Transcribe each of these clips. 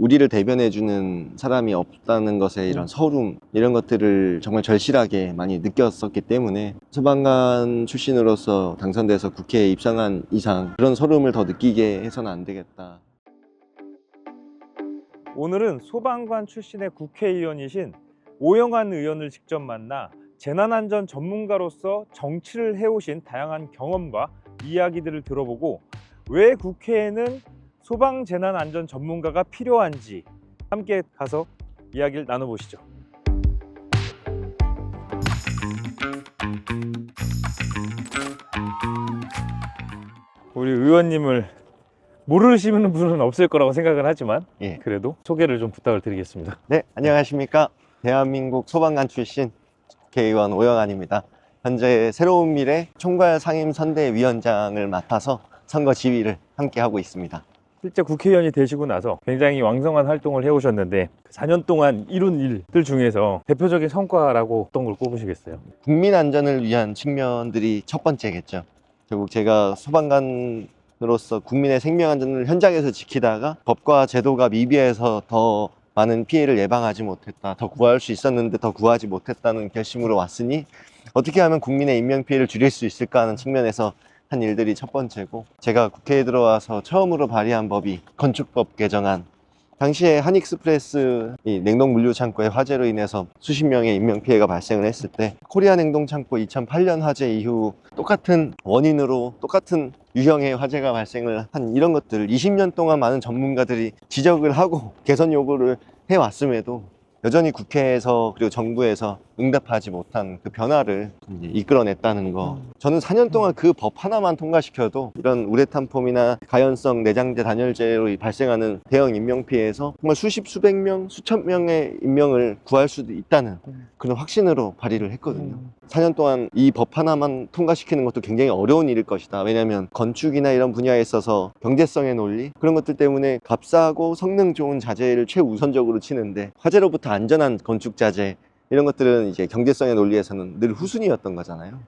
우리를 대변해주는 사람이 없다는 것에 이런 서름, 이런 것들을 정말 절실하게 많이 느꼈었기 때문에 소방관 출신으로서 당선돼서 국회에 입성한 이상 그런 서름을 더 느끼게 해서는 안 되겠다. 오늘은 소방관 출신의 국회의원이신 오영환 의원을 직접 만나 재난안전 전문가로서 정치를 해오신 다양한 경험과 이야기들을 들어보고 왜 국회에는 소방재난안전 전문가가 필요한지 함께 가서 이야기를 나눠보시죠. 우리 의원님을 모르시는 분은 없을 거라고 생각은 하지만 예. 그래도 소개를 좀 부탁을 드리겠습니다. 네, 안녕하십니까. 대한민국 소방관 출신 국회의원 오영환입니다. 현재 새로운 미래 총괄 상임선대위원장을 맡아서 선거 지휘를 함께 하고 있습니다. 실제 국회의원이 되시고 나서 굉장히 왕성한 활동을 해오셨는데 4년 동안 이룬 일들 중에서 대표적인 성과라고 어떤 걸 꼽으시겠어요? 국민 안전을 위한 측면들이 첫 번째겠죠. 결국 제가 소방관으로서 국민의 생명 안전을 현장에서 지키다가 법과 제도가 미비해서 더 많은 피해를 예방하지 못했다, 더 구할 수 있었는데 더 구하지 못했다는 결심으로 왔으니 어떻게 하면 국민의 인명피해를 줄일 수 있을까 하는 측면에서 한 일들이 첫 번째고, 제가 국회에 들어와서 처음으로 발의한 법이 건축법 개정안. 당시에 한익스프레스 이 냉동 물류 창고의 화재로 인해서 수십 명의 인명피해가 발생을 했을 때 코리아 냉동 창고 2008년 화재 이후 똑같은 원인으로 똑같은 유형의 화재가 발생을 한 이런 것들 20년 동안 많은 전문가들이 지적을 하고 개선 요구를 해왔음에도 여전히 국회에서 그리고 정부에서 응답하지 못한 그 변화를 이끌어냈다는 거. 저는 4년 동안 그 법 하나만 통과시켜도 이런 우레탄폼이나 가연성 내장재 단열재로 발생하는 대형 인명피해에서 정말 수십 수백 명, 수천 명의 인명을 구할 수도 있다는 그런 확신으로 발의를 했거든요. 4년 동안 이 법 하나만 통과시키는 것도 굉장히 어려운 일일 것이다. 왜냐하면 건축이나 이런 분야에 있어서 경제성의 논리, 그런 것들 때문에 값싸고 성능 좋은 자재를 최우선적으로 치는데 화재로부터 안전한 건축 자재, 이런 것들은 이제 경제성의 논리에서는 늘 후순위였던 거잖아요.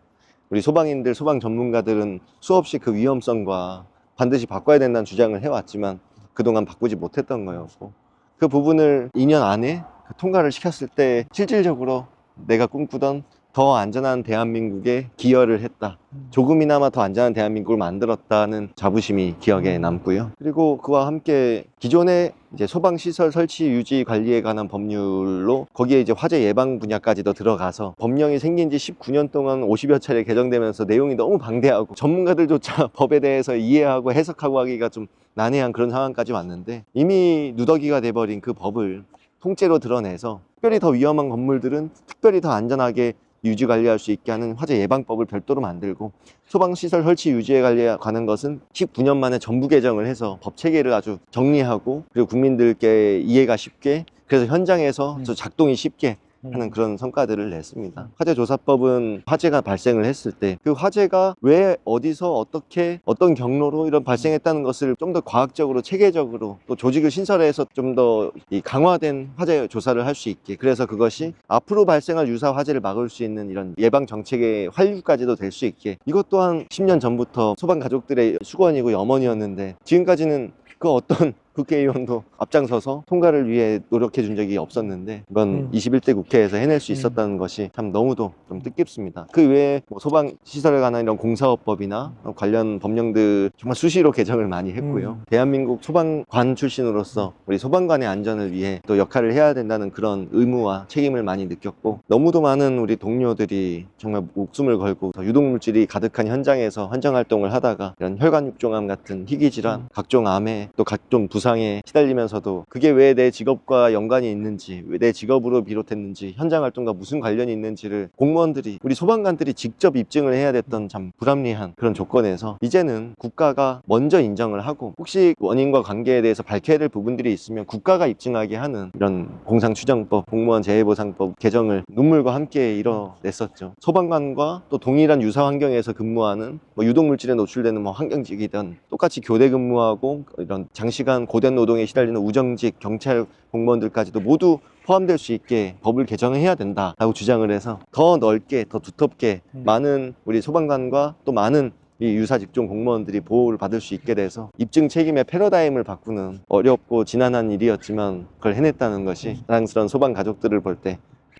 우리 소방인들, 소방 전문가들은 수없이 그 위험성과 반드시 바꿔야 된다는 주장을 해왔지만 그동안 바꾸지 못했던 거였고, 그 부분을 2년 안에 통과를 시켰을 때 실질적으로 내가 꿈꾸던 더 안전한 대한민국에 기여를 했다, 조금이나마 더 안전한 대한민국을 만들었다는 자부심이 기억에 남고요. 그리고 그와 함께 기존의 이제 소방시설 설치 유지 관리에 관한 법률로 거기에 이제 화재 예방 분야까지도 들어가서 법령이 생긴 지 19년 동안 50여 차례 개정되면서 내용이 너무 방대하고 전문가들조차 법에 대해서 이해하고 해석하고 하기가 좀 난해한 그런 상황까지 왔는데, 이미 누더기가 돼버린 그 법을 통째로 드러내서 특별히 더 위험한 건물들은 특별히 더 안전하게 유지 관리할 수 있게 하는 화재 예방법을 별도로 만들고, 소방시설 설치 유지에 관한 것은 19년 만에 전부 개정을 해서 법 체계를 아주 정리하고 그리고 국민들께 이해가 쉽게, 그래서 현장에서 작동이 쉽게 하는 그런 성과들을 냈습니다. 화재조사법은 화재가 발생을 했을 때 그 화재가 왜 어디서 어떻게 어떤 경로로 이런 발생했다는 것을 좀 더 과학적으로 체계적으로 또 조직을 신설해서 좀 더 강화된 화재 조사를 할 수 있게, 그래서 그것이 앞으로 발생할 유사 화재를 막을 수 있는 이런 예방 정책의 활류까지도 될 수 있게, 이것 또한 10년 전부터 소방 가족들의 수건이고 염원이었는데 지금까지는 그 어떤 국회의원도 앞장서서 통과를 위해 노력해 준 적이 없었는데 이번 21대 국회에서 해낼 수 있었다는 것이 참 너무도 좀 뜻깊습니다. 그 외에 뭐 소방시설에 관한 이런 공사업법이나 관련 법령들 정말 수시로 개정을 많이 했고요. 대한민국 소방관 출신으로서 우리 소방관의 안전을 위해 또 역할을 해야 된다는 그런 의무와 책임을 많이 느꼈고, 너무도 많은 우리 동료들이 정말 목숨을 걸고 유독물질이 가득한 현장에서 헌정활동을 하다가 이런 혈관육종암 같은 희귀질환, 각종 암에 또 각종 부상에 시달리면서도 그게 왜 내 직업과 연관이 있는지, 왜 내 직업으로 비롯했는지, 현장활동과 무슨 관련이 있는지를 공무원들이, 우리 소방관들이 직접 입증을 해야 됐던 참 불합리한 그런 조건에서 이제는 국가가 먼저 인정을 하고, 혹시 원인과 관계에 대해서 밝혀야 될 부분들이 있으면 국가가 입증하게 하는 이런 공상추정법, 공무원 재해보상법 개정을 눈물과 함께 이뤄냈었죠. 소방관과 또 동일한 유사 환경에서 근무하는 유독물질에 노출되는 환경직이든 똑같이 교대 근무하고 이런 장시간 고된 노동에 시달리는 우정직 경찰 공무원들까지도 모두 포함될 수 있게 법을 개정해야 된다라고 주장을 해서 더 넓게, 더 두텁게 많은 우리 소방관과 또 많은 이 유사 직종 공무원들이 보호를 받을 수 있게 돼서 입증 책임의 패러다임을 바꾸는 어렵고 지난한 일이었지만 그걸 해냈다는 것이 사랑스러운 소방 가족들을 볼 때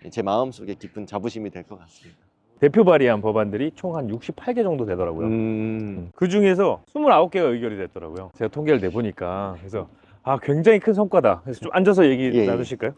제 마음속에 깊은 자부심이 될 것 같습니다. 대표 발의한 법안들이 총 한 68개 정도 되더라고요. 그 중에서 29개가 의결이 됐더라고요. 제가 통계를 내보니까. 그래서 굉장히 큰 성과다. 그래서 좀 앉아서 얘기 예. 나누실까요?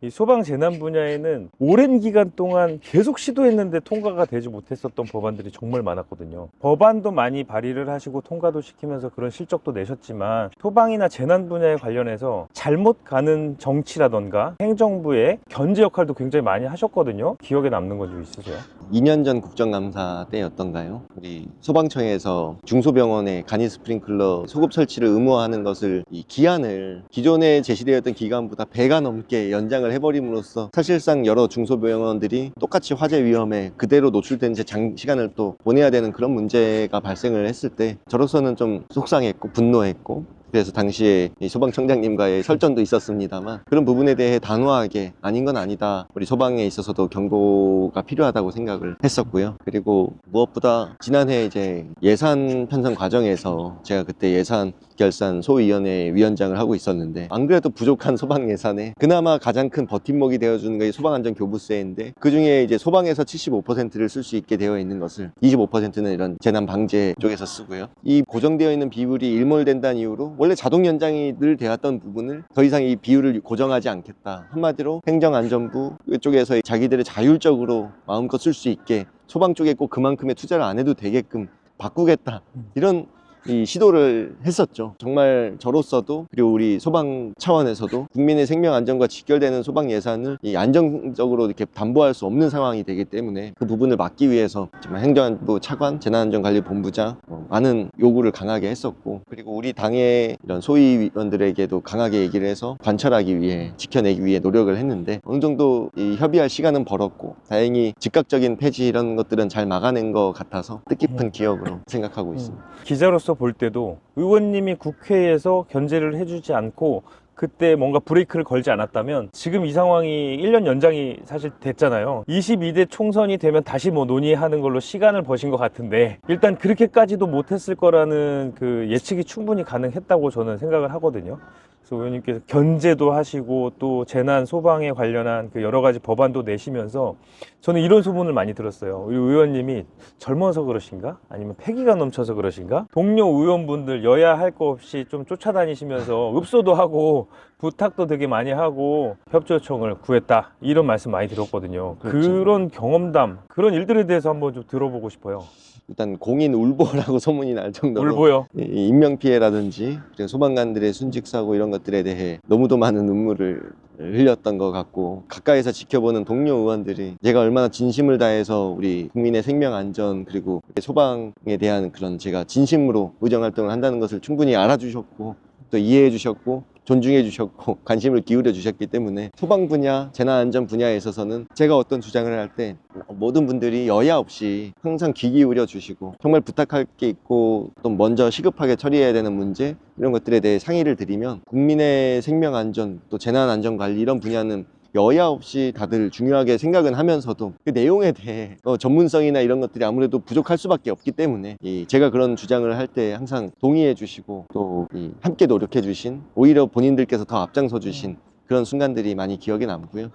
이 소방 재난 분야에는 오랜 기간 동안 계속 시도했는데 통과가 되지 못했었던 법안들이 정말 많았거든요. 법안도 많이 발의를 하시고 통과도 시키면서 그런 실적도 내셨지만 소방이나 재난 분야에 관련해서 잘못 가는 정치라던가 행정부의 견제 역할도 굉장히 많이 하셨거든요. 기억에 남는 건 좀 있으세요? 2년 전 국정감사 때였던가요? 우리 소방청에서 중소병원에 간이 스프링클러 소급 설치를 의무화하는 것을 이 기한을 기존에 제시되었던 기간보다 배가 넘게 연장을 해버림으로써 사실상 여러 중소병원들이 똑같이 화재 위험에 그대로 노출된 채 장시간을 또 보내야 되는 그런 문제가 발생을 했을 때 저로서는 좀 속상했고 분노했고, 그래서 당시에 이 소방청장님과의 설전도 있었습니다만 그런 부분에 대해 단호하게 아닌 건 아니다, 우리 소방에 있어서도 경고가 필요하다고 생각을 했었고요. 그리고 무엇보다 지난해 이제 예산 편성 과정에서 제가 그때 예산 결산 소위원회 위원장을 하고 있었는데 안 그래도 부족한 소방 예산에 그나마 가장 큰 버팀목이 되어주는 게 소방안전교부세인데 그중에 이제 소방에서 75%를 쓸 수 있게 되어 있는 것을 25%는 이런 재난 방제 쪽에서 쓰고요. 이 고정되어 있는 비율이 일몰된다는 이유로 원래 자동 연장이 늘 되었던 부분을 더 이상 이 비율을 고정하지 않겠다, 한마디로 행정안전부 쪽에서 자기들의 자율적으로 마음껏 쓸 수 있게 소방 쪽에 꼭 그만큼의 투자를 안 해도 되게끔 바꾸겠다, 이런 이 시도를 했었죠. 정말 저로서도 그리고 우리 소방 차원에서도 국민의 생명 안전과 직결되는 소방 예산을 이 안정적으로 이렇게 담보할 수 없는 상황이 되기 때문에 그 부분을 막기 위해서 정말 행정안전부 차관, 재난안전관리본부장 많은 요구를 강하게 했었고, 그리고 우리 당의 이런 소위원들에게도 강하게 얘기를 해서 관철하기 위해, 지켜내기 위해 노력을 했는데 어느 정도 이 협의할 시간은 벌었고 다행히 즉각적인 폐지 이런 것들은 잘 막아낸 것 같아서 뜻깊은 기억으로 생각하고 있습니다. 기자로서 볼 때도 의원님이 국회에서 견제를 해주지 않고 그때 뭔가 브레이크를 걸지 않았다면 지금 이 상황이 1년 연장이 사실 됐잖아요. 22대 총선이 되면 다시 뭐 논의하는 걸로 시간을 버신 것 같은데 일단 그렇게까지도 못했을 거라는 그 예측이 충분히 가능했다고 저는 생각을 하거든요. 그래서 의원님께서 견제도 하시고 또 재난 소방에 관련한 그 여러 가지 법안도 내시면서 저는 이런 소문을 많이 들었어요. 우리 의원님이 젊어서 그러신가? 아니면 패기가 넘쳐서 그러신가? 동료 의원분들 여야 할 거 없이 좀 쫓아다니시면서 읍소도 하고 부탁도 되게 많이 하고 협조 요청을 구했다, 이런 말씀 많이 들었거든요. 그렇죠. 그런 경험담, 그런 일들에 대해서 한번 좀 들어보고 싶어요. 일단 공인 울보라고 소문이 날 정도로 울보요? 이 인명피해라든지 그리고 소방관들의 순직사고 이런 것들에 대해 너무도 많은 눈물을 흘렸던 것 같고, 가까이서 지켜보는 동료 의원들이 제가 얼마나 진심을 다해서 우리 국민의 생명 안전 그리고 소방에 대한 그런 제가 진심으로 의정활동을 한다는 것을 충분히 알아주셨고 또 이해해 주셨고 존중해 주셨고 관심을 기울여 주셨기 때문에 소방 분야, 재난안전 분야에 있어서는 제가 어떤 주장을 할 때 모든 분들이 여야 없이 항상 귀 기울여 주시고 정말 부탁할 게 있고 또 먼저 시급하게 처리해야 되는 문제 이런 것들에 대해 상의를 드리면 국민의 생명 안전 또 재난안전 관리 이런 분야는 여야 없이 다들 중요하게 생각은 하면서도 그 내용에 대해 전문성이나 이런 것들이 아무래도 부족할 수밖에 없기 때문에 제가 그런 주장을 할 때 항상 동의해 주시고 또 함께 노력해 주신, 오히려 본인들께서 더 앞장서 주신 그런 순간들이 많이 기억에 남고요.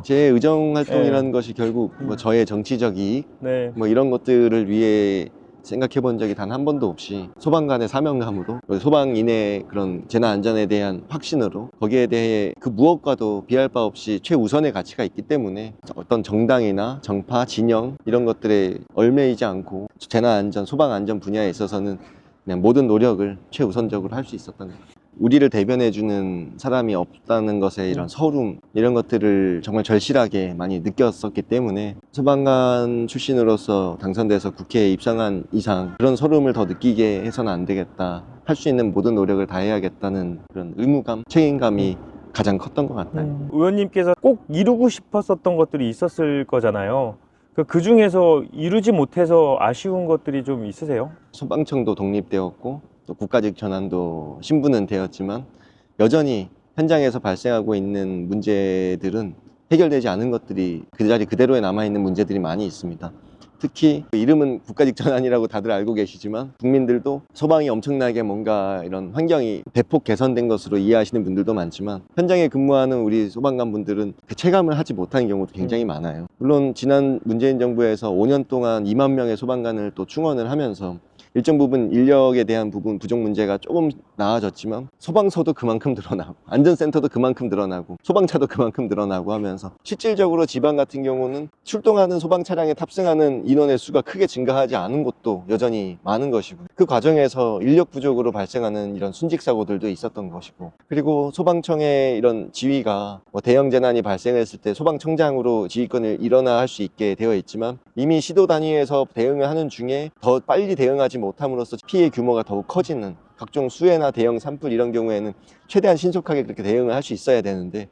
제 의정 활동이라는 것이 결국 뭐 저의 정치적 이익 네. 뭐 이런 것들을 위해 생각해 본 적이 단 한 번도 없이 소방관의 사명감으로 소방인의 그런 재난안전에 대한 확신으로 거기에 대해 그 무엇과도 비할 바 없이 최우선의 가치가 있기 때문에 어떤 정당이나 정파, 진영 이런 것들에 얽매이지 않고 재난안전, 소방안전 분야에 있어서는 그냥 모든 노력을 최우선적으로 할 수 있었던 것 같아요. 우리를 대변해주는 사람이 없다는 것에 이런 서름 이런 것들을 정말 절실하게 많이 느꼈었기 때문에 소방관 출신으로서 당선돼서 국회에 입성한 이상 그런 서름을 더 느끼게 해서는 안 되겠다, 할 수 있는 모든 노력을 다해야겠다는 그런 의무감, 책임감이 가장 컸던 것 같아요. 의원님께서 꼭 이루고 싶었었던 것들이 있었을 거잖아요. 그 중에서 이루지 못해서 아쉬운 것들이 좀 있으세요? 소방청도 독립되었고 또 국가직 전환도 신부는 되었지만 여전히 현장에서 발생하고 있는 문제들은 해결되지 않은 것들이 그 자리 그대로에 남아있는 문제들이 많이 있습니다. 특히 이름은 국가직전환이라고 다들 알고 계시지만 국민들도 소방이 엄청나게 뭔가 이런 환경이 대폭 개선된 것으로 이해하시는 분들도 많지만 현장에 근무하는 우리 소방관 분들은 그 체감을 하지 못하는 경우도 굉장히 많아요. 물론 지난 문재인 정부에서 5년 동안 2만 명의 소방관을 또 충원을 하면서 일정 부분 인력에 대한 부분 부족 문제가 조금 나아졌지만 소방서도 그만큼 늘어나고 안전센터도 그만큼 늘어나고 소방차도 그만큼 늘어나고 하면서 실질적으로 지방 같은 경우는 출동하는 소방 차량에 탑승하는 인원의 수가 크게 증가하지 않은 곳도 여전히 많은 것이고 그 과정에서 인력 부족으로 발생하는 이런 순직 사고들도 있었던 것이고 그리고 소방청의 이런 지휘가 뭐 대형 재난이 발생했을 때 소방청장으로 지휘권을 일원화할 수 있게 되어 있지만 이미 시도 단위에서 대응을 하는 중에 더 빨리 대응하지 못함으로써 피해 규모가 더욱 커지는 각종 수해나 대형 산불 이런 경우에는 최대한 신속하게 그렇게 대응을 할 수 있어야 되는데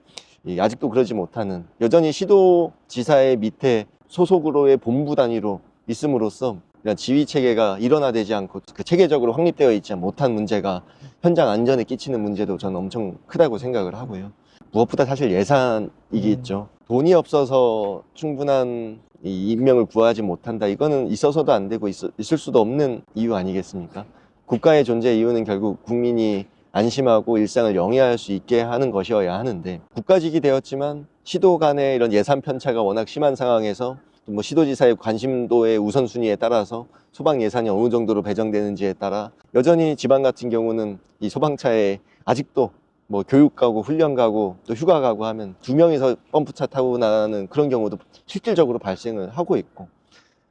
아직도 그러지 못하는 여전히 시도지사의 밑에 소속으로의 본부 단위로 있음으로써 이런 지휘 체계가 일원화되지 않고 그 체계적으로 확립되어 있지 못한 문제가 현장 안전에 끼치는 문제도 저는 엄청 크다고 생각을 하고요. 무엇보다 사실 예산이겠죠. 돈이 없어서 충분한 이 인명을 구하지 못한다. 이거는 있어서도 안 되고 있을 수도 없는 이유 아니겠습니까? 국가의 존재 이유는 결국 국민이 안심하고 일상을 영위할 수 있게 하는 것이어야 하는데 국가직이 되었지만 시도 간의 이런 예산 편차가 워낙 심한 상황에서 뭐 시도지사의 관심도의 우선순위에 따라서 소방 예산이 어느 정도로 배정되는지에 따라 여전히 지방 같은 경우는 이 소방차에 아직도 뭐 교육 가고 훈련 가고 또 휴가 가고 하면 2명이서 펌프차 타고 나가는 그런 경우도 실질적으로 발생을 하고 있고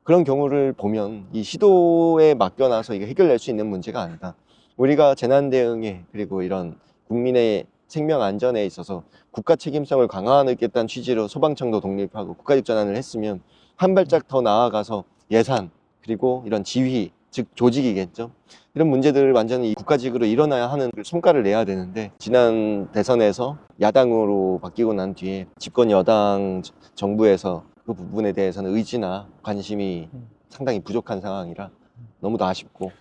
그런 경우를 보면 이 시도에 맡겨놔서 이게 해결될 수 있는 문제가 아니다. 우리가 재난 대응에 그리고 이런 국민의 생명 안전에 있어서 국가 책임성을 강화하겠다는 취지로 소방청도 독립하고 국가직 전환을 했으면 한 발짝 더 나아가서 예산 그리고 이런 지휘 즉 조직이겠죠. 이런 문제들을 완전히 국가직으로 일어나야 하는 성과를 내야 되는데 지난 대선에서 야당으로 바뀌고 난 뒤에 집권 여당 정부에서 그 부분에 대해서는 의지나 관심이 상당히 부족한 상황이라 너무도 아쉽고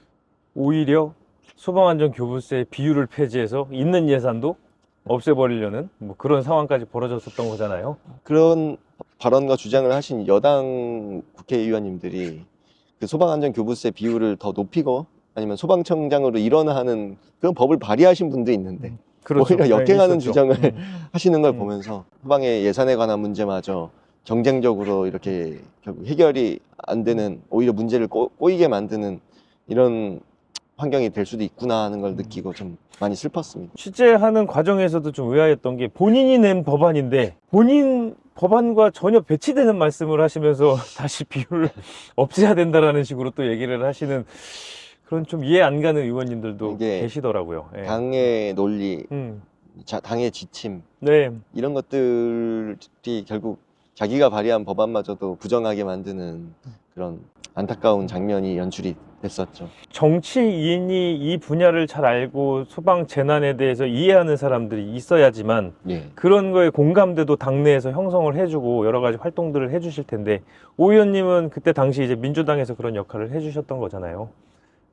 오히려 소방안전교부세 비율을 폐지해서 있는 예산도 없애버리려는 뭐 그런 상황까지 벌어졌었던 거잖아요. 그런 발언과 주장을 하신 여당 국회의원님들이 그 소방안전교부세 비율을 더 높이고 아니면 소방청장으로 일원화하는 그런 법을 발의하신 분도 있는데 그렇죠. 오히려 역행하는 있었죠. 주장을 하시는 걸 보면서 소방의 예산에 관한 문제마저 경쟁적으로 이렇게 결국 해결이 안 되는 오히려 문제를 꼬이게 만드는 이런 환경이 될 수도 있구나 하는 걸 느끼고 좀 많이 슬펐습니다. 취재하는 과정에서도 좀 의아했던 게 본인이 낸 법안인데 본인 법안과 전혀 배치되는 말씀을 하시면서 다시 비율을 없애야 된다라는 식으로 또 얘기를 하시는 그런 좀 이해 안 가는 의원님들도 이게 계시더라고요. 예. 당의 논리, 음. 당의 지침 네. 이런 것들이 결국 자기가 발의한 법안마저도 부정하게 만드는 그런 안타까운 장면이 연출이 됐었죠. 정치인이 이 분야를 잘 알고 소방 재난에 대해서 이해하는 사람들이 있어야지만 예. 그런 거에 공감대도 당내에서 형성을 해주고 여러 가지 활동들을 해주실 텐데 오 의원님은 그때 당시 이제 민주당에서 그런 역할을 해주셨던 거잖아요.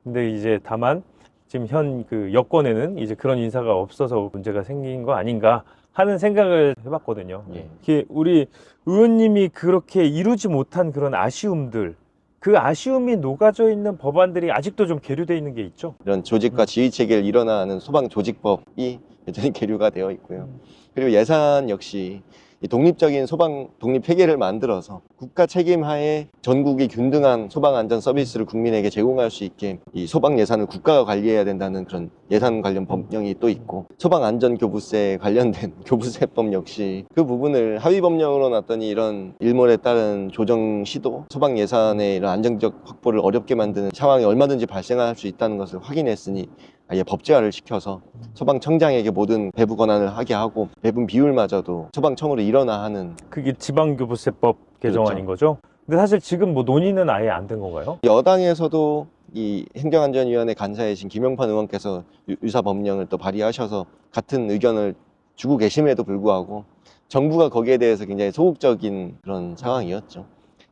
근데 이제 다만 지금 현 그 여권에는 이제 그런 인사가 없어서 문제가 생긴 거 아닌가 하는 생각을 해봤거든요. 예. 이게 우리 의원님이 그렇게 이루지 못한 그런 아쉬움들, 그 아쉬움이 녹아져 있는 법안들이 아직도 좀 계류되어 있는 게 있죠. 이런 조직과 지휘 체계를 일어나는 소방 조직법이 여전히 계류가 되어 있고요. 그리고 예산 역시 이 독립적인 소방 독립 회계를 만들어서 국가 책임 하에 전국이 균등한 소방 안전 서비스를 국민에게 제공할 수 있게 이 소방 예산을 국가가 관리해야 된다는 그런 예산 관련 법령이 또 있고 소방 안전 교부세 관련된 교부세법 역시 그 부분을 하위 법령으로 놨더니 이런 일몰에 따른 조정 시도 소방 예산의 이런 안정적 확보를 어렵게 만드는 상황이 얼마든지 발생할 수 있다는 것을 확인했으니 아예 법제화를 시켜서 소방청장에게 모든 배부 권한을 하게 하고 배분 비율마저도 소방청으로 일원화하는 그게 지방교부세법 개정안인 거죠. 근데 사실 지금 뭐 논의는 아예 안 된 건가요? 여당에서도 이 행정안전위원회 간사이신 김용판 의원께서 유사 법령을 또 발의하셔서 같은 의견을 주고 계심에도 불구하고 정부가 거기에 대해서 굉장히 소극적인 그런 상황이었죠.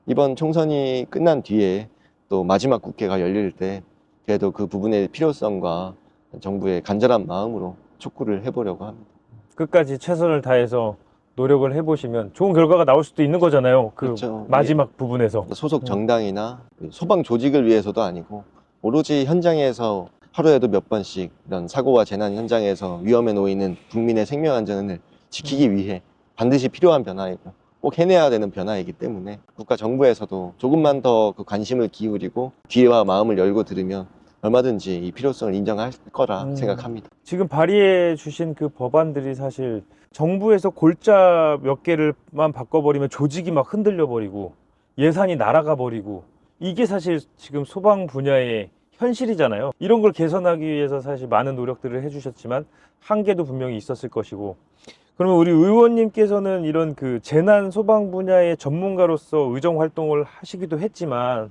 이번 총선이 끝난 뒤에 또 마지막 국회가 열릴 때 그래도 그 부분의 필요성과 정부의 간절한 마음으로 촉구를 해보려고 합니다. 끝까지 최선을 다해서 노력을 해보시면 좋은 결과가 나올 수도 있는 거잖아요. 그 그렇죠. 마지막 부분에서. 소속 정당이나 소방 조직을 위해서도 아니고 오로지 현장에서 하루에도 몇 번씩 이런 사고와 재난 현장에서 위험에 놓이는 국민의 생명 안전을 지키기 위해 반드시 필요한 변화이고 꼭 해내야 되는 변화이기 때문에 국가 정부에서도 조금만 더 그 관심을 기울이고 귀와 마음을 열고 들으면 얼마든지 이 필요성을 인정할 거라 생각합니다. 지금 발의해 주신 그 법안들이 사실 정부에서 골자 몇 개를만 바꿔버리면 조직이 막 흔들려 버리고 예산이 날아가 버리고 이게 사실 지금 소방 분야의 현실이잖아요. 이런 걸 개선하기 위해서 사실 많은 노력들을 해주셨지만 한계도 분명히 있었을 것이고, 그러면 우리 의원님께서는 이런 그 재난 소방 분야의 전문가로서 의정 활동을 하시기도 했지만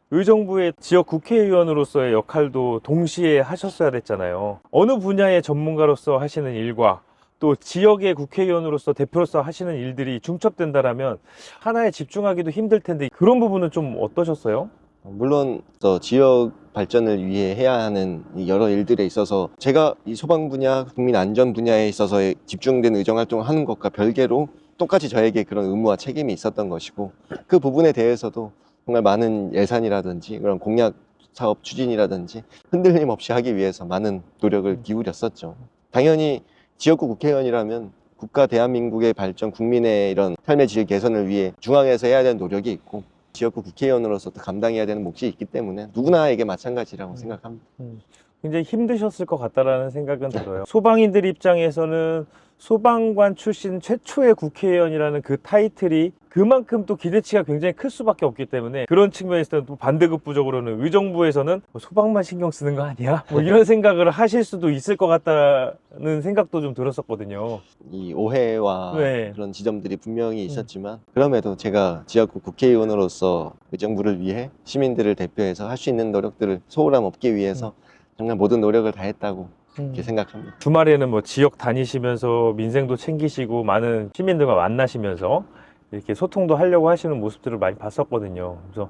의정부의 지역 국회의원으로서의 역할도 동시에 하셨어야 됐잖아요. 어느 분야의 전문가로서 하시는 일과 또 지역의 국회의원으로서 대표로서 하시는 일들이 중첩된다라면 하나에 집중하기도 힘들 텐데 그런 부분은 좀 어떠셨어요? 물론 지역 발전을 위해 해야 하는 이 여러 일들에 있어서 제가 이 소방 분야, 국민 안전 분야에 있어서 집중된 의정 활동을 하는 것과 별개로 똑같이 저에게 그런 의무와 책임이 있었던 것이고, 그 부분에 대해서도 정말 많은 예산이라든지 그런 공약 사업 추진이라든지 흔들림 없이 하기 위해서 많은 노력을 기울였었죠. 당연히 지역구 국회의원이라면 국가 대한민국의 발전, 국민의 이런 삶의 질 개선을 위해 중앙에서 해야 되는 노력이 있고 지역구 국회의원으로서 또 감당해야 되는 몫이 있기 때문에 누구나에게 마찬가지라고 생각합니다. 굉장히 힘드셨을 것 같다라는 생각은 들어요. 소방인들 입장에서는 소방관 출신 최초의 국회의원이라는 그 타이틀이 그만큼 또 기대치가 굉장히 클 수밖에 없기 때문에 그런 측면에서는 또 반대급부적으로는 의정부에서는 소방만 신경 쓰는 거 아니야? 뭐 이런 생각을 하실 수도 있을 것 같다는 생각도 좀 들었었거든요. 이 오해와 네. 그런 지점들이 분명히 있었지만 그럼에도 제가 지역구 국회의원으로서 의정부를 위해 시민들을 대표해서 할 수 있는 노력들을 소홀함 없기 위해서 정말 모든 노력을 다했다고 이렇게 생각합니다. 주말에는 뭐 지역 다니시면서 민생도 챙기시고 많은 시민들과 만나시면서 이렇게 소통도 하려고 하시는 모습들을 많이 봤었거든요. 그래서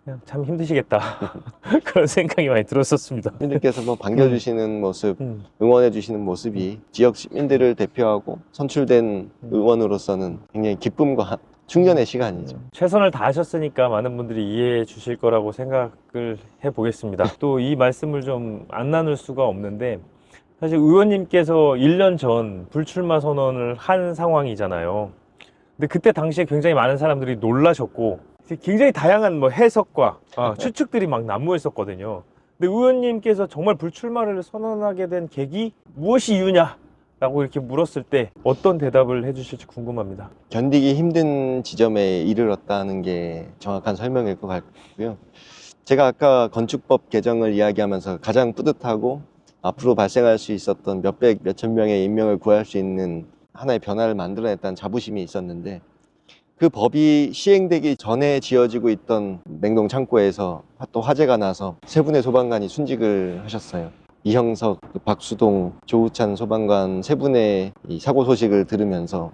그냥 참 힘드시겠다 그런 생각이 많이 들었었습니다. 시민들께서 뭐 반겨주시는 모습, 응원해주시는 모습이 지역 시민들을 대표하고 선출된 의원으로서는 굉장히 기쁨과 충전의 시간이죠. 최선을 다하셨으니까 많은 분들이 이해해 주실 거라고 생각을 해보겠습니다. 또 이 말씀을 좀 안 나눌 수가 없는데 사실 의원님께서 1년 전 불출마 선언을 한 상황이잖아요. 근데 그때 당시에 굉장히 많은 사람들이 놀라셨고 굉장히 다양한 뭐 해석과 추측들이 막 난무했었거든요. 근데 의원님께서 정말 불출마를 선언하게 된 계기 무엇이 이유냐? 라고 이렇게 물었을 때 어떤 대답을 해주실지 궁금합니다. 견디기 힘든 지점에 이르렀다는 게 정확한 설명일 것 같고요. 제가 아까 건축법 개정을 이야기하면서 가장 뿌듯하고 앞으로 발생할 수 있었던 몇백, 몇천 명의 인명을 구할 수 있는 하나의 변화를 만들어냈다는 자부심이 있었는데, 그 법이 시행되기 전에 지어지고 있던 냉동 창고에서 또 화재가 나서 세 분의 소방관이 순직을 하셨어요. 이형석, 박수동, 조우찬 소방관 세 분의 이 사고 소식을 들으면서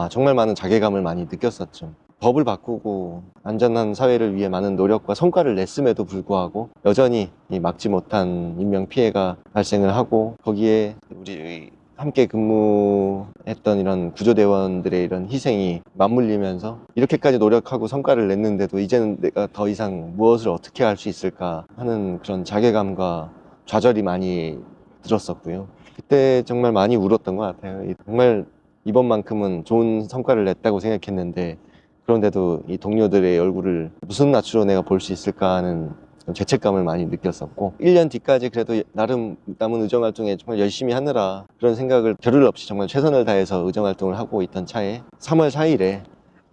정말 많은 자괴감을 많이 느꼈었죠. 법을 바꾸고 안전한 사회를 위해 많은 노력과 성과를 냈음에도 불구하고 여전히 이 막지 못한 인명피해가 발생을 하고 거기에 우리 함께 근무했던 이런 구조대원들의 이런 희생이 맞물리면서 이렇게까지 노력하고 성과를 냈는데도 이제는 내가 더 이상 무엇을 어떻게 할 수 있을까 하는 그런 자괴감과 좌절이 많이 들었었고요. 그때 정말 많이 울었던 것 같아요. 정말 이번만큼은 좋은 성과를 냈다고 생각했는데 그런데도 이 동료들의 얼굴을 무슨 낯으로 내가 볼 수 있을까 하는 죄책감을 많이 느꼈었고 1년 뒤까지 그래도 나름 남은 의정활동에 정말 열심히 하느라 그런 생각을 겨를 없이 정말 최선을 다해서 의정활동을 하고 있던 차에 3월 4일에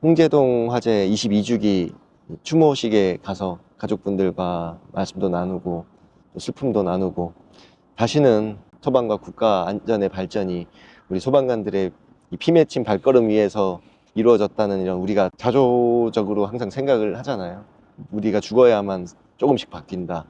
홍제동 화재 22주기 추모식에 가서 가족분들과 말씀도 나누고 슬픔도 나누고 다시는 소방과 국가 안전의 발전이 우리 소방관들의 이 피 맺힌 발걸음 위에서 이루어졌다는 이런 우리가 자조적으로 항상 생각을 하잖아요. 우리가 죽어야만 조금씩 바뀐다.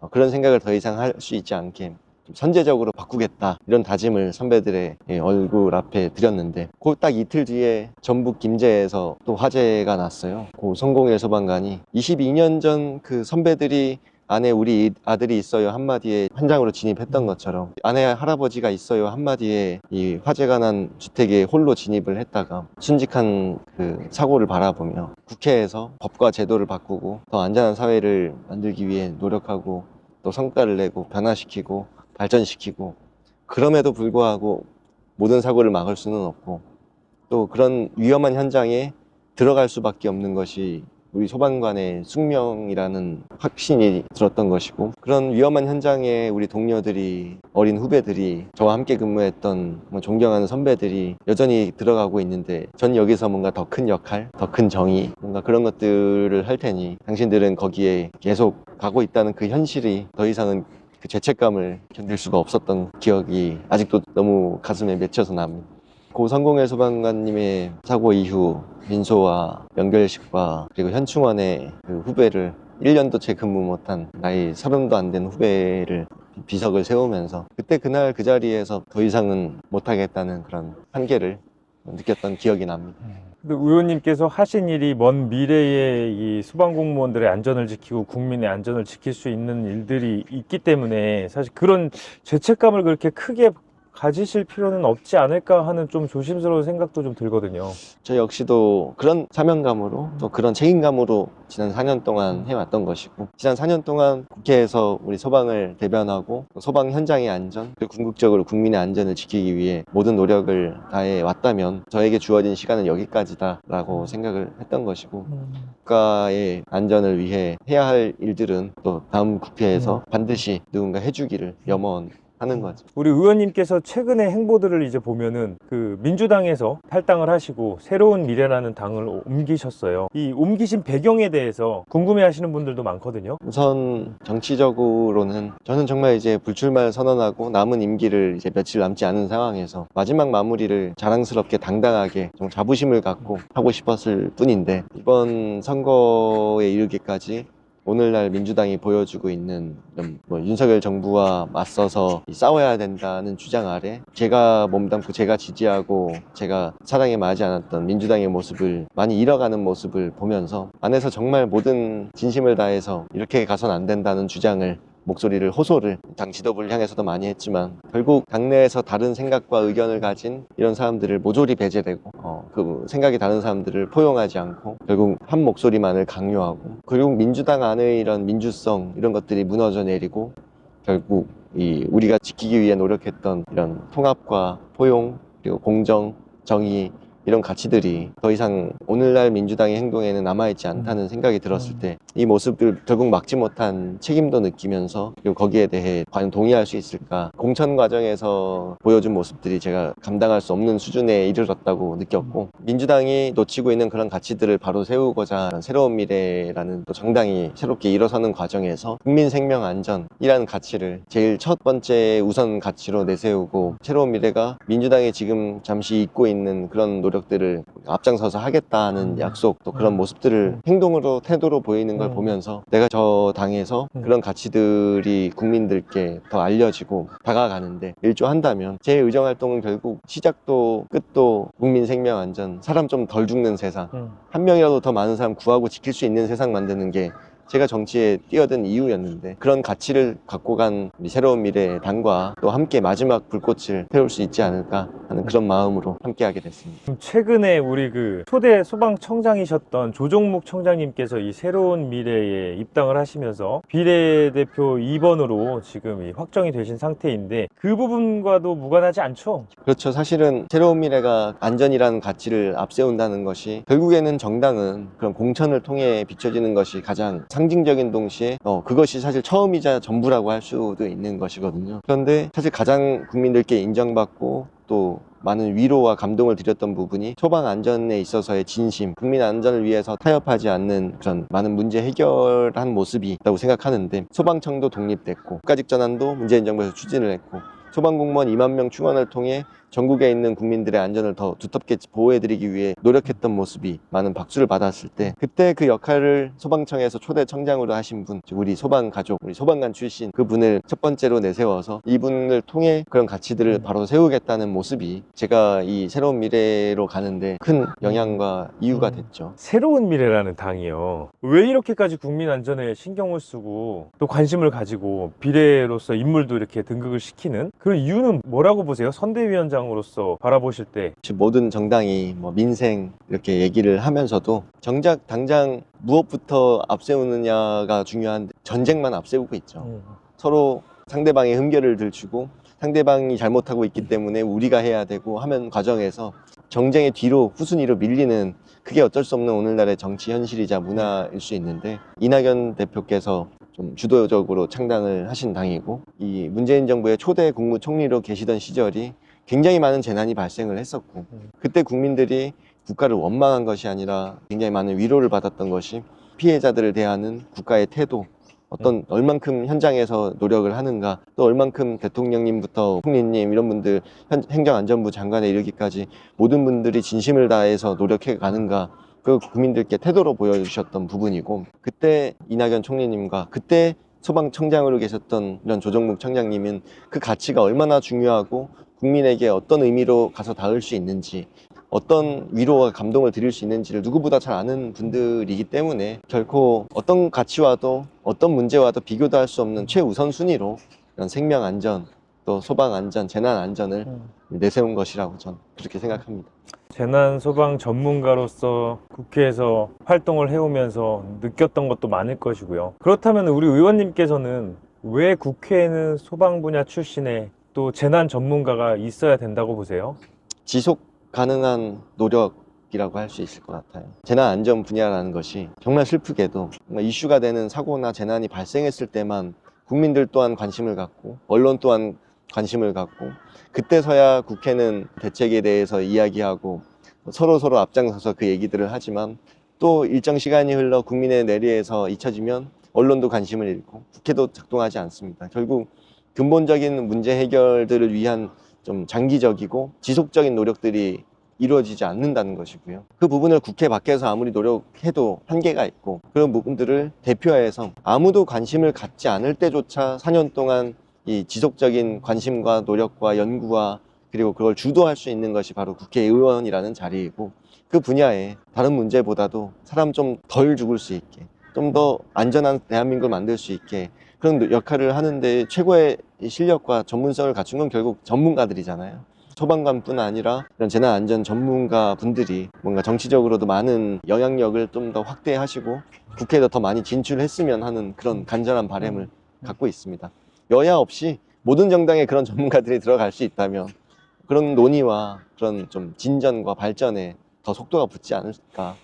그런 생각을 더 이상 할 수 있지 않게 좀 선제적으로 바꾸겠다. 이런 다짐을 선배들의 얼굴 앞에 드렸는데 그 딱 이틀 뒤에 전북 김제에서 또 화재가 났어요. 고 성공일 소방관이 22년 전 그 선배들이 아내 우리 아들이 있어요 한마디에 현장으로 진입했던 것처럼 아내 할아버지가 있어요 한마디에 이 화재가 난 주택에 홀로 진입을 했다가 순직한 그 사고를 바라보며 국회에서 법과 제도를 바꾸고 더 안전한 사회를 만들기 위해 노력하고 또 성과를 내고 변화시키고 발전시키고, 그럼에도 불구하고 모든 사고를 막을 수는 없고 또 그런 위험한 현장에 들어갈 수밖에 없는 것이 우리 소방관의 숙명이라는 확신이 들었던 것이고, 그런 위험한 현장에 우리 동료들이, 어린 후배들이, 저와 함께 근무했던 존경하는 선배들이 여전히 들어가고 있는데, 전 여기서 뭔가 더 큰 역할, 더 큰 정의, 뭔가 그런 것들을 할 테니 당신들은 거기에 계속 가고 있다는 그 현실이 더 이상은 그 죄책감을 견딜 수가 없었던 기억이 아직도 너무 가슴에 맺혀서 납니다. 고 성공일 소방관님의 사고 이후 민소와 연결식과 그리고 현충원의 그 후배를 1년도 채 근무 못한 나이 30도 안 된 후배를 비석을 세우면서 그때 그날 그 자리에서 더 이상은 못하겠다는 그런 한계를 느꼈던 기억이 납니다. 근데 의원님께서 하신 일이 먼 미래에 이 소방공무원들의 안전을 지키고 국민의 안전을 지킬 수 있는 일들이 있기 때문에 사실 그런 죄책감을 그렇게 크게 가지실 필요는 없지 않을까 하는 좀 조심스러운 생각도 좀 들거든요. 저 역시도 그런 사명감으로 또 그런 책임감으로 지난 4년 동안 해왔던 것이고, 지난 4년 동안 국회에서 우리 소방을 대변하고 소방 현장의 안전, 그리고 궁극적으로 국민의 안전을 지키기 위해 모든 노력을 다해 왔다면 저에게 주어진 시간은 여기까지다라고 생각을 했던 것이고, 국가의 안전을 위해 해야 할 일들은 또 다음 국회에서 반드시 누군가 해주기를 염원하는 거죠. 우리 의원님께서 최근의 행보들을 이제 보면은 그 민주당에서 탈당을 하시고 새로운 미래라는 당을 옮기셨어요. 이 옮기신 배경에 대해서 궁금해 하시는 분들도 많거든요. 우선 정치적으로는 저는 정말 이제 불출마를 선언하고 남은 임기를 이제 며칠 남지 않은 상황에서 마지막 마무리를 자랑스럽게 당당하게 좀 자부심을 갖고 하고 싶었을 뿐인데, 이번 선거에 이르기까지 오늘날 민주당이 보여주고 있는 윤석열 정부와 맞서서 싸워야 된다는 주장 아래 제가 몸담고 제가 지지하고 제가 사랑에 맞지 않았던 민주당의 모습을 많이 잃어가는 모습을 보면서 안에서 정말 모든 진심을 다해서 이렇게 가선 안 된다는 주장을, 목소리를, 호소를 당 지도부를 향해서도 많이 했지만, 결국 당내에서 다른 생각과 의견을 가진 이런 사람들을 모조리 배제되고 그 생각이 다른 사람들을 포용하지 않고 결국 한 목소리만을 강요하고, 결국 민주당 안의 이런 민주성, 이런 것들이 무너져 내리고 결국 우리가 지키기 위해 노력했던 이런 통합과 포용, 그리고 공정, 정의, 이런 가치들이 더 이상 오늘날 민주당의 행동에는 남아있지 않다는 생각이 들었을 때 이 모습을 결국 막지 못한 책임도 느끼면서, 그리고 거기에 대해 과연 동의할 수 있을까, 공천 과정에서 보여준 모습들이 제가 감당할 수 없는 수준에 이르렀다고 느꼈고, 민주당이 놓치고 있는 그런 가치들을 바로 세우고자 새로운 미래라는 또 정당이 새롭게 일어서는 과정에서 국민 생명 안전이라는 가치를 제일 첫 번째 우선 가치로 내세우고, 새로운 미래가 민주당이 지금 잠시 잊고 있는 그런 노력들을 앞장서서 하겠다는 약속, 또 그런 모습들을 행동으로, 태도로 보이는 걸 보면서 내가 저 당에서 그런 가치들이 국민들께 더 알려지고 다가가는데 일조한다면 제 의정활동은 결국 시작도 끝도 국민 생명 안전, 사람 좀 덜 죽는 세상, 한 명이라도 더 많은 사람 구하고 지킬 수 있는 세상 만드는 게 제가 정치에 뛰어든 이유였는데, 그런 가치를 갖고 간 우리 새로운 미래의 당과 또 함께 마지막 불꽃을 태울 수 있지 않을까 하는 그런 마음으로 함께하게 됐습니다. 최근에 우리 그 초대 소방청장이셨던 조종묵 청장님께서 이 새로운 미래에 입당을 하시면서 비례대표 2번으로 지금 확정이 되신 상태인데, 그 부분과도 무관하지 않죠? 그렇죠. 사실은 새로운 미래가 안전이라는 가치를 앞세운다는 것이, 결국에는 정당은 그런 공천을 통해 비춰지는 것이 가장 상징적인 동시에 그것이 사실 처음이자 전부라고 할 수도 있는 것이거든요. 그런데 사실 가장 국민들께 인정받고 또 많은 위로와 감동을 드렸던 부분이 소방 안전에 있어서의 진심, 국민 안전을 위해서 타협하지 않는 그런 많은 문제 해결한 모습이 있다고 생각하는데, 소방청도 독립됐고 국가직 전환도 문재인 정부에서 추진을 했고, 소방공무원 2만 명 충원을 통해 전국에 있는 국민들의 안전을 더 두텁게 보호해드리기 위해 노력했던 모습이 많은 박수를 받았을 때, 그때 그 역할을 소방청에서 초대 청장으로 하신 분, 즉 우리 소방 가족, 우리 소방관 출신 그분을 첫 번째로 내세워서 이분을 통해 그런 가치들을 바로 세우겠다는 모습이 제가 이 새로운 미래로 가는데 큰 영향과 이유가 됐죠. 새로운 미래라는 당이요. 왜 이렇게까지 국민 안전에 신경을 쓰고 또 관심을 가지고 비례로서 인물도 이렇게 등극을 시키는 그런 이유는 뭐라고 보세요? 선대위원장으로서 바라보실 때. 모든 정당이 뭐 민생 이렇게 얘기를 하면서도 정작 당장 무엇부터 앞세우느냐가 중요한데 전쟁만 앞세우고 있죠. 서로 상대방의 흠결을 들추고 상대방이 잘못하고 있기 때문에 우리가 해야 되고 하면 과정에서 정쟁의 뒤로 후순위로 밀리는, 그게 어쩔 수 없는 오늘날의 정치 현실이자 문화일 수 있는데, 이낙연 대표께서 좀 주도적으로 창당을 하신 당이고, 이 문재인 정부의 초대 국무총리로 계시던 시절이 굉장히 많은 재난이 발생을 했었고, 그때 국민들이 국가를 원망한 것이 아니라 굉장히 많은 위로를 받았던 것이 피해자들을 대하는 국가의 태도, 어떤 얼만큼 현장에서 노력을 하는가, 또 얼만큼 대통령님부터 총리님 이런 분들, 행정안전부 장관에 이르기까지 모든 분들이 진심을 다해서 노력해 가는가, 그 국민들께 태도로 보여주셨던 부분이고, 그때 이낙연 총리님과 그때 소방청장으로 계셨던 이런 조정묵 청장님은 그 가치가 얼마나 중요하고 국민에게 어떤 의미로 가서 닿을 수 있는지, 어떤 위로와 감동을 드릴 수 있는지를 누구보다 잘 아는 분들이기 때문에 결코 어떤 가치와도 어떤 문제와도 비교도 할 수 없는 최우선 순위로 이런 생명 안전, 또 소방 안전, 재난 안전을 내세운 것이라고 저는 그렇게 생각합니다. 재난 소방 전문가로서 국회에서 활동을 해오면서 느꼈던 것도 많을 것이고요. 그렇다면 우리 의원님께서는 왜 국회에는 소방 분야 출신의 또 재난 전문가가 있어야 된다고 보세요? 지속 가능한 노력이라고 할 수 있을 것 같아요. 재난 안전 분야라는 것이 정말 슬프게도 정말 이슈가 되는 사고나 재난이 발생했을 때만 국민들 또한 관심을 갖고 언론 또한 관심을 갖고, 그때서야 국회는 대책에 대해서 이야기하고 서로 앞장서서 그 얘기들을 하지만, 또 일정 시간이 흘러 국민의 내리에서 잊혀지면 언론도 관심을 잃고 국회도 작동하지 않습니다. 결국 근본적인 문제 해결들을 위한 좀 장기적이고 지속적인 노력들이 이루어지지 않는다는 것이고요. 그 부분을 국회 밖에서 아무리 노력해도 한계가 있고, 그런 부분들을 대표해서 아무도 관심을 갖지 않을 때조차 4년 동안 이 지속적인 관심과 노력과 연구와 그리고 그걸 주도할 수 있는 것이 바로 국회의원이라는 자리이고, 그 분야에 다른 문제보다도 사람 좀 덜 죽을 수 있게, 좀 더 안전한 대한민국을 만들 수 있게 그런 역할을 하는데 최고의 실력과 전문성을 갖춘 건 결국 전문가들이잖아요. 소방관뿐 아니라 이런 재난안전 전문가 분들이 뭔가 정치적으로도 많은 영향력을 좀 더 확대하시고 국회에도 더 많이 진출했으면 하는 그런 간절한 바람을 갖고 있습니다. 여야 없이 모든 정당에 그런 전문가들이 들어갈 수 있다면 그런 논의와 그런 좀 진전과 발전에 더 속도가 붙지 않을까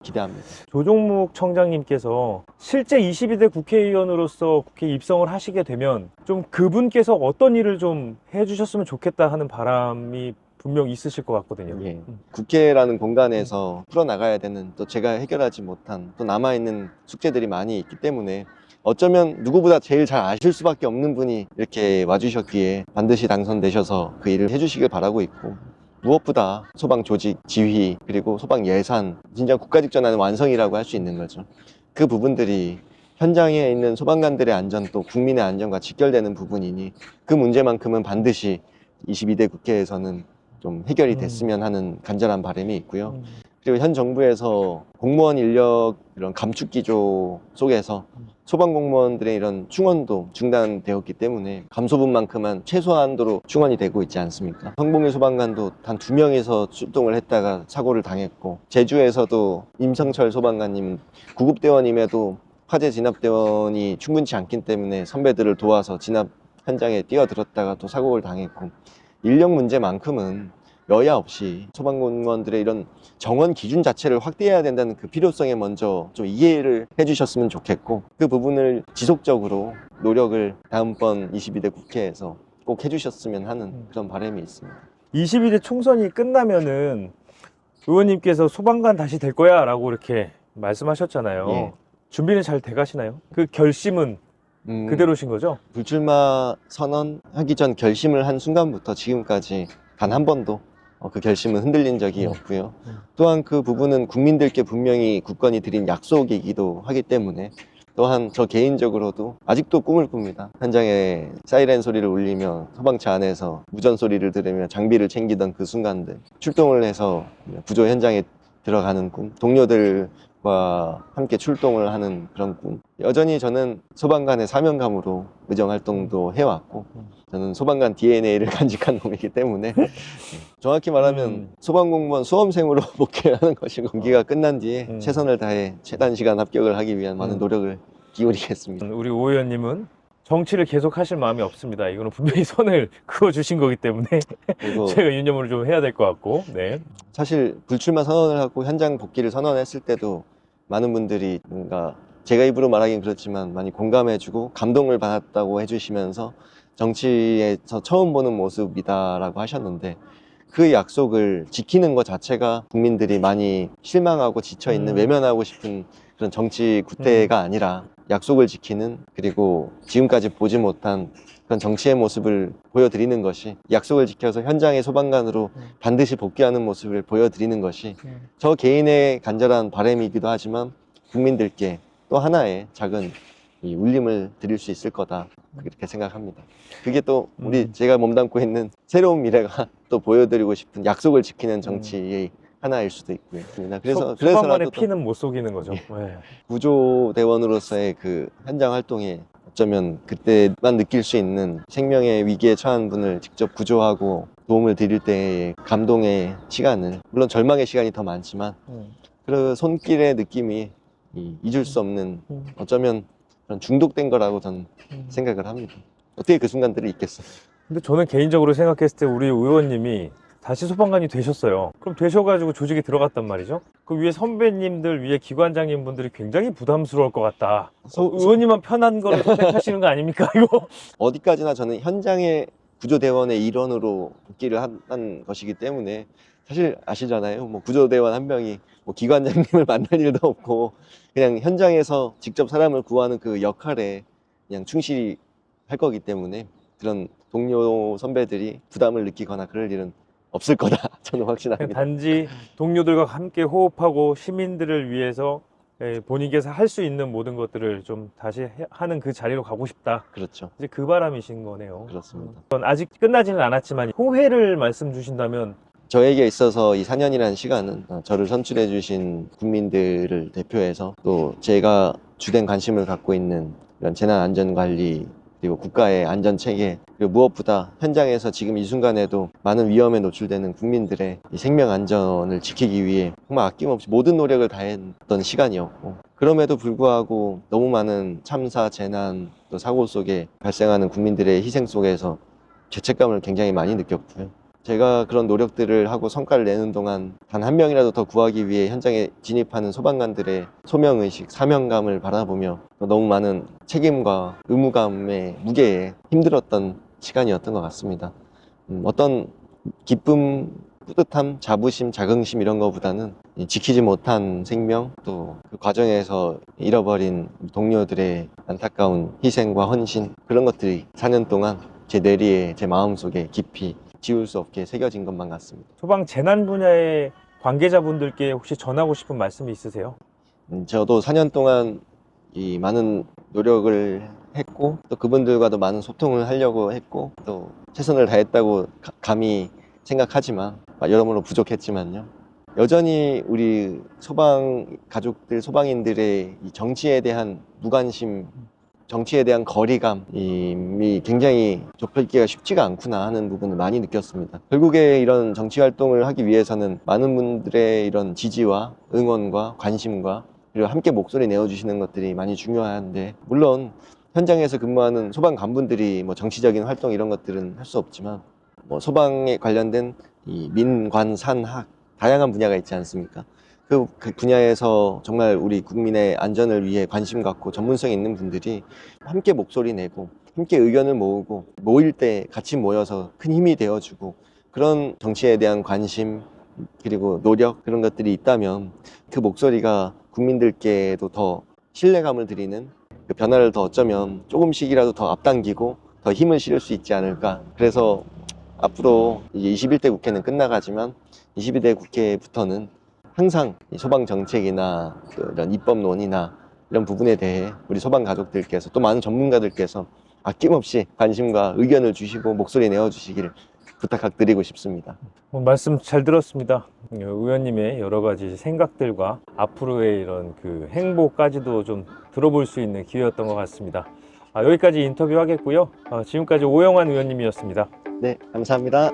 기대합니다. 조정묵 청장님께서 실제 22대 국회의원으로서 국회에 입성을 하시게 되면 좀 그분께서 어떤 일을 좀 해주셨으면 좋겠다 하는 바람이 분명 있으실 것 같거든요. 예. 국회라는 공간에서 풀어나가야 되는, 또 제가 해결하지 못한 또 남아있는 숙제들이 많이 있기 때문에 어쩌면 누구보다 제일 잘 아실 수밖에 없는 분이 이렇게 와주셨기에 반드시 당선되셔서 그 일을 해주시길 바라고 있고, 무엇보다 소방 조직, 지휘, 그리고 소방 예산, 진짜 국가직전하는 완성이라고 할 수 있는 거죠. 그 부분들이 현장에 있는 소방관들의 안전, 또 국민의 안전과 직결되는 부분이니 그 문제만큼은 반드시 22대 국회에서는 좀 해결이 됐으면 하는 간절한 바람이 있고요. 그리고 현 정부에서 공무원 인력 이런 감축 기조 속에서 소방공무원들의 이런 충원도 중단되었기 때문에 감소분만큼은 최소한도로 충원이 되고 있지 않습니까? 성봉일 소방관도 단 2명에서 출동을 했다가 사고를 당했고, 제주에서도 임성철 소방관님 구급대원임에도 화재 진압대원이 충분치 않기 때문에 선배들을 도와서 진압 현장에 뛰어들었다가 또 사고를 당했고, 인력 문제만큼은 여야 없이 소방공무원들의 이런 정원 기준 자체를 확대해야 된다는 그 필요성에 먼저 좀 이해를 해주셨으면 좋겠고, 그 부분을 지속적으로 노력을 다음번 22대 국회에서 꼭 해주셨으면 하는 그런 바람이 있습니다. 22대 총선이 끝나면은 의원님께서 소방관 다시 될 거야 라고 이렇게 말씀하셨잖아요. 예. 준비는 잘 돼가시나요? 그 결심은 그대로신 거죠? 불출마 선언하기 전 결심을 한 순간부터 지금까지 단 한 번도 그 결심은 흔들린 적이 없고요. 음. 또한 그 부분은 국민들께 분명히 국건이 드린 약속이기도 하기 때문에 또한 저 개인적으로도 아직도 꿈을 꿉니다. 현장에 사이렌 소리를 울리며 소방차 안에서 무전 소리를 들으며 장비를 챙기던 그 순간들, 출동을 해서 구조 현장에 들어가는 꿈, 동료들과 함께 출동을 하는 그런 꿈. 여전히 저는 소방관의 사명감으로 의정 활동도 해왔고, 저는 소방관 DNA를 간직한 놈이기 때문에 정확히 말하면 소방공무원 수험생으로 복귀하는 것이 공기가 끝난 뒤에 최선을 다해 최단 시간 합격을 하기 위한 많은 노력을 기울이겠습니다. 우리 오 의원님은 정치를 계속 하실 마음이 없습니다. 이거는 분명히 선을 그어 주신 거기 때문에 그리고 제가 유념을 좀 해야 될 것 같고. 네. 사실 불출마 선언을 하고 현장 복귀를 선언했을 때도 많은 분들이 뭔가 제가 입으로 말하긴 그렇지만 많이 공감해주고 감동을 받았다고 해주시면서 정치에서 처음 보는 모습이다라고 하셨는데, 그 약속을 지키는 것 자체가 국민들이 많이 실망하고 지쳐있는 외면하고 싶은 그런 정치 구태가 아니라 약속을 지키는, 그리고 지금까지 보지 못한 그런 정치의 모습을 보여드리는 것이, 약속을 지켜서 현장의 소방관으로 반드시 복귀하는 모습을 보여드리는 것이 저 개인의 간절한 바람이기도 하지만 국민들께 또 하나의 작은 이 울림을 드릴 수 있을 거다, 그렇게 생각합니다. 그게 또 우리 제가 몸담고 있는 새로운 미래가 또 보여드리고 싶은 약속을 지키는 정치의 하나일 수도 있고요. 그래서 소방관의 피는 못 속이는 거죠. 예. 네. 구조대원으로서의 그 현장 활동에 어쩌면 그때만 느낄 수 있는, 생명의 위기에 처한 분을 직접 구조하고 도움을 드릴 때의 감동의 시간을, 물론 절망의 시간이 더 많지만 그 손길의 느낌이 잊을 수 없는, 어쩌면 그런 중독된 거라고 저는 생각을 합니다. 어떻게 그 순간들이 있겠어요? 근데 저는 개인적으로 생각했을 때 우리 의원님이 다시 소방관이 되셨어요. 그럼 되셔가지고 조직에 들어갔단 말이죠. 그 위에 선배님들, 위에 기관장님 분들이 굉장히 부담스러울 것 같다. 의원님만 편한 걸 선택하시는 거 아닙니까, 이거? 어디까지나 저는 현장의 구조대원의 일원으로 복귀를 한 것이기 때문에, 사실 아시잖아요. 뭐 구조대원 한 명이 뭐 기관장님을 만날 일도 없고 그냥 현장에서 직접 사람을 구하는 그 역할에 그냥 충실히 할 거기 때문에, 그런 동료 선배들이 부담을 느끼거나 그럴 일은 없을 거다, 저는 확신합니다. 단지 동료들과 함께 호흡하고 시민들을 위해서 본인께서 할 수 있는 모든 것들을 좀 다시 하는 그 자리로 가고 싶다. 그렇죠. 이제 그 바람이신 거네요. 그렇습니다. 아직 끝나지는 않았지만 후회를 말씀 주신다면. 저에게 있어서 이 4년이라는 시간은 저를 선출해 주신 국민들을 대표해서, 또 제가 주된 관심을 갖고 있는 이런 재난안전관리, 그리고 국가의 안전체계, 그리고 무엇보다 현장에서 지금 이 순간에도 많은 위험에 노출되는 국민들의 이 생명안전을 지키기 위해 정말 아낌없이 모든 노력을 다했던 시간이었고, 그럼에도 불구하고 너무 많은 참사, 재난, 또 사고 속에 발생하는 국민들의 희생 속에서 죄책감을 굉장히 많이 느꼈고요. 제가 그런 노력들을 하고 성과를 내는 동안 단 한 명이라도 더 구하기 위해 현장에 진입하는 소방관들의 소명의식, 사명감을 바라보며 너무 많은 책임과 의무감의 무게에 힘들었던 시간이었던 것 같습니다. 어떤 기쁨, 뿌듯함, 자부심, 자긍심 이런 것보다는 지키지 못한 생명, 또 그 과정에서 잃어버린 동료들의 안타까운 희생과 헌신, 그런 것들이 4년 동안 제 뇌리에, 제 마음속에 깊이 지울 수 없게 새겨진 것만 같습니다. 소방 재난 분야의 관계자분들께 혹시 전하고 싶은 말씀이 있으세요? 저도 4년 동안 이 많은 노력을 했고, 또 그분들과도 많은 소통을 하려고 했고, 또 최선을 다했다고 감히 생각하지만, 여러모로 부족했지만요. 여전히 우리 소방 가족들, 소방인들의 이 정치에 대한 무관심, 정치에 대한 거리감이 굉장히 좁혀있기가 쉽지가 않구나 하는 부분을 많이 느꼈습니다. 결국에 이런 정치 활동을 하기 위해서는 많은 분들의 이런 지지와 응원과 관심과, 그리고 함께 목소리 내어주시는 것들이 많이 중요한데, 물론 현장에서 근무하는 소방 간부들이 뭐 정치적인 활동 이런 것들은 할 수 없지만, 뭐 소방에 관련된 이 민관 산학 다양한 분야가 있지 않습니까? 그 분야에서 정말 우리 국민의 안전을 위해 관심 갖고 전문성 있는 분들이 함께 목소리 내고 함께 의견을 모으고, 모일 때 같이 모여서 큰 힘이 되어주고, 그런 정치에 대한 관심 그리고 노력, 그런 것들이 있다면 그 목소리가 국민들께도 더 신뢰감을 드리는, 그 변화를 더 어쩌면 조금씩이라도 더 앞당기고 더 힘을 실을 수 있지 않을까. 그래서 앞으로 이제 21대 국회는 끝나가지만 22대 국회부터는 항상 이 소방 정책이나 이런 입법론이나 이런 부분에 대해 우리 소방 가족들께서 또 많은 전문가들께서 아낌없이 관심과 의견을 주시고 목소리 내어주시기를 부탁드리고 싶습니다. 말씀 잘 들었습니다. 의원님의 여러 가지 생각들과 앞으로의 이런 그 행보까지도 좀 들어볼 수 있는 기회였던 것 같습니다. 여기까지 인터뷰 하겠고요. 지금까지 오영환 의원님이었습니다. 네, 감사합니다.